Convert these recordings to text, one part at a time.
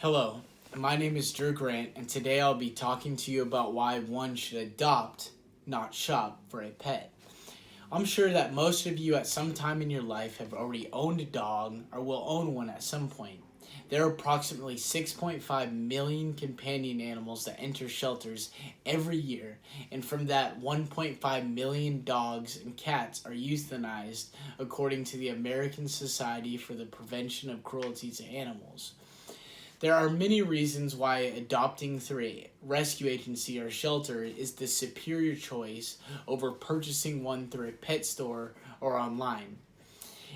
Hello, my name is Drew Grant, and today I'll be talking to you about why one should adopt, not shop, for a pet. I'm sure that most of you at some time in your life have already owned a dog or will own one at some point. There are approximately 6.5 million companion animals that enter shelters every year, and from that, 1.5 million dogs and cats are euthanized according to the American Society for the Prevention of Cruelty to Animals. There are many reasons why adopting through a rescue agency or shelter is the superior choice over purchasing one through a pet store or online.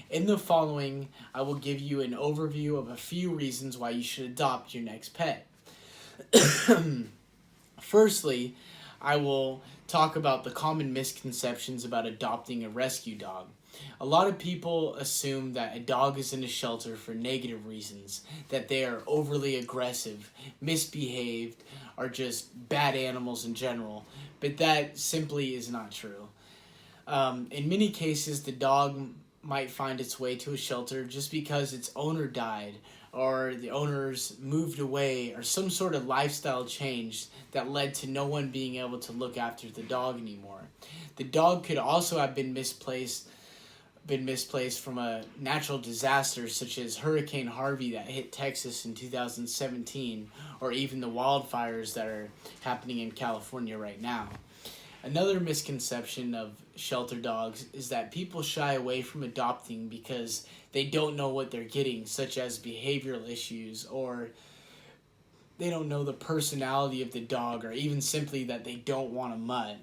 In the following, I will give you an overview of a few reasons why you should adopt your next pet. Firstly, I will talk about the common misconceptions about adopting a rescue dog. A lot of people assume that a dog is in a shelter for negative reasons, that they are overly aggressive, misbehaved, or just bad animals in general, but that simply is not true. In many cases, the dog might find its way to a shelter just because its owner died, or the owners moved away, or some sort of lifestyle change that led to no one being able to look after the dog anymore. The dog could also have been misplaced from a natural disaster such as Hurricane Harvey that hit Texas in 2017, or even the wildfires that are happening in California right now. Another misconception of shelter dogs is that people shy away from adopting because they don't know what they're getting, such as behavioral issues, or they don't know the personality of the dog, or even simply that they don't want a mutt.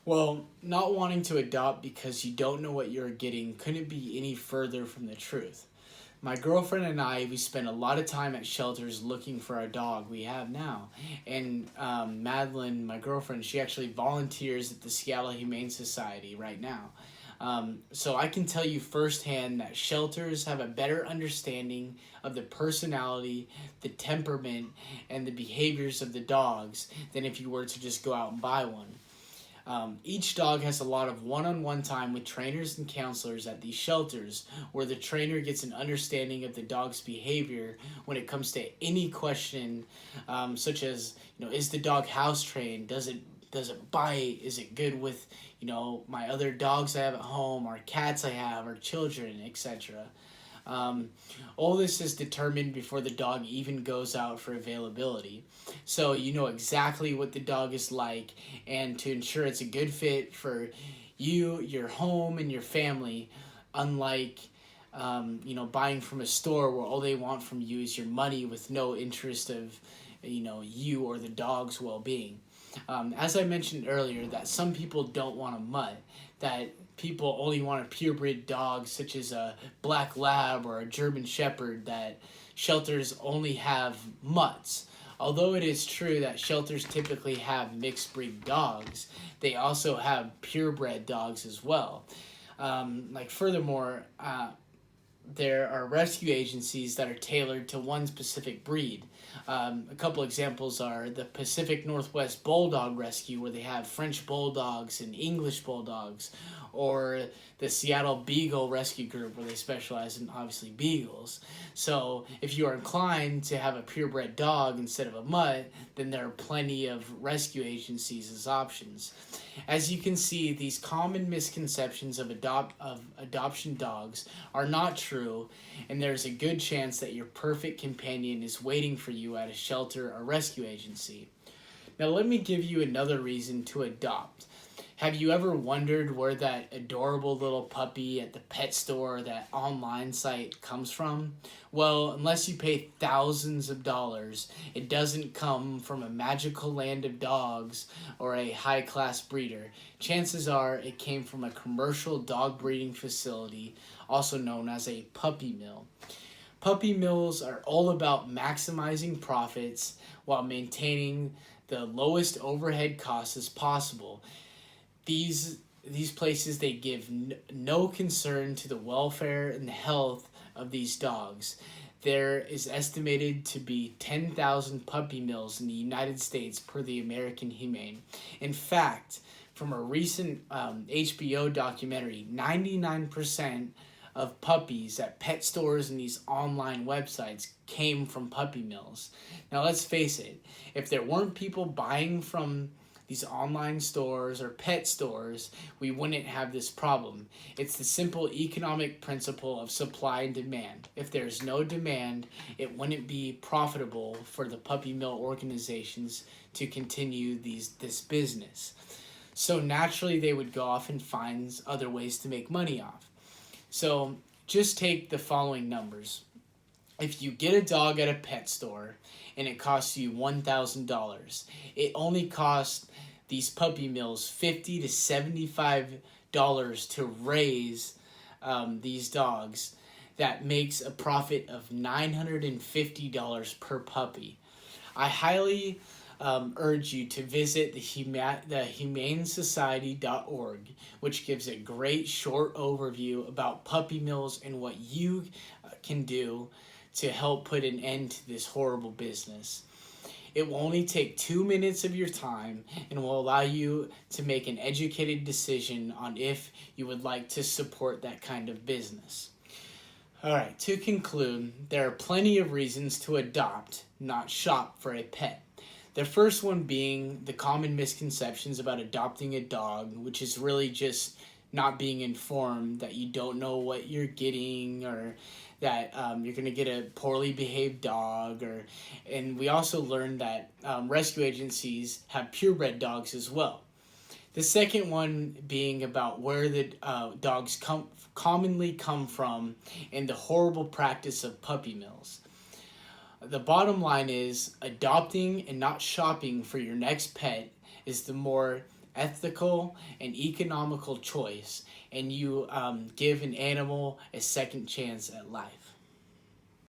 Well, not wanting to adopt because you don't know what you're getting couldn't be any further from the truth. My girlfriend and I, we spend a lot of time at shelters looking for our dog we have now. And Madeline, my girlfriend, she actually volunteers at the Seattle Humane Society right now. So I can tell you firsthand that shelters have a better understanding of the personality, the temperament, and the behaviors of the dogs than if you were to just go out and buy one. Each dog has a lot of one-on-one time with trainers and counselors at these shelters, where the trainer gets an understanding of the dog's behavior when it comes to any question, such as, is the dog house trained? Does it bite? Is it good with, my other dogs I have at home, or cats I have, or children, etc. All this is determined before the dog even goes out for availability. So you know exactly what the dog is like, and to ensure it's a good fit for you, your home, and your family, unlike buying from a store where all they want from you is your money with no interest of you or the dog's well-being. As I mentioned earlier, that some people don't want a mutt, that people only want a purebred dog such as a black lab or a German shepherd, that shelters only have mutts. Although it is true that shelters typically have mixed breed dogs, they also have purebred dogs as well. Furthermore, there are rescue agencies that are tailored to one specific breed. A couple examples are the Pacific Northwest Bulldog Rescue, where they have French Bulldogs and English Bulldogs, or the Seattle Beagle Rescue Group, where they specialize in, obviously, beagles. So if you are inclined to have a purebred dog instead of a mutt, then there are plenty of rescue agencies as options. As you can see, these common misconceptions of adoption dogs are not true, and there's a good chance that your perfect companion is waiting for you at a shelter or rescue agency. Now let me give you another reason to adopt. Have you ever wondered where that adorable little puppy at the pet store, that online site, comes from? Well, unless you pay thousands of dollars, it doesn't come from a magical land of dogs or a high-class breeder. Chances are it came from a commercial dog breeding facility, also known as a puppy mill. Puppy mills are all about maximizing profits while maintaining the lowest overhead costs as possible. These places, they give no concern to the welfare and health of these dogs. There is estimated to be 10,000 puppy mills in the United States per the American Humane. In fact, from a recent HBO documentary, 99% of puppies at pet stores and these online websites came from puppy mills. Now let's face it, if there weren't people buying from these online stores or pet stores, we wouldn't have this problem. It's the simple economic principle of supply and demand. If there's no demand, it wouldn't be profitable for the puppy mill organizations to continue this business. So naturally, they would go off and find other ways to make money off. So just take the following numbers. If you get a dog at a pet store and it costs you $1,000, it only costs these puppy mills $50 to $75 to raise these dogs. That makes a profit of $950 per puppy. I highly urge you to visit the humanesociety.org, which gives a great short overview about puppy mills and what you can do to help put an end to this horrible business. It will only take 2 minutes of your time and will allow you to make an educated decision on if you would like to support that kind of business. Alright, to conclude, there are plenty of reasons to adopt, not shop for a pet. The first one being the common misconceptions about adopting a dog, which is really just not being informed that you don't know what you're getting, or that you're going to get a poorly behaved dog. And we also learned that rescue agencies have purebred dogs as well. The second one being about where the dogs commonly come from and the horrible practice of puppy mills. The bottom line is adopting and not shopping for your next pet is the more ethical and economical choice, and you give an animal a second chance at life.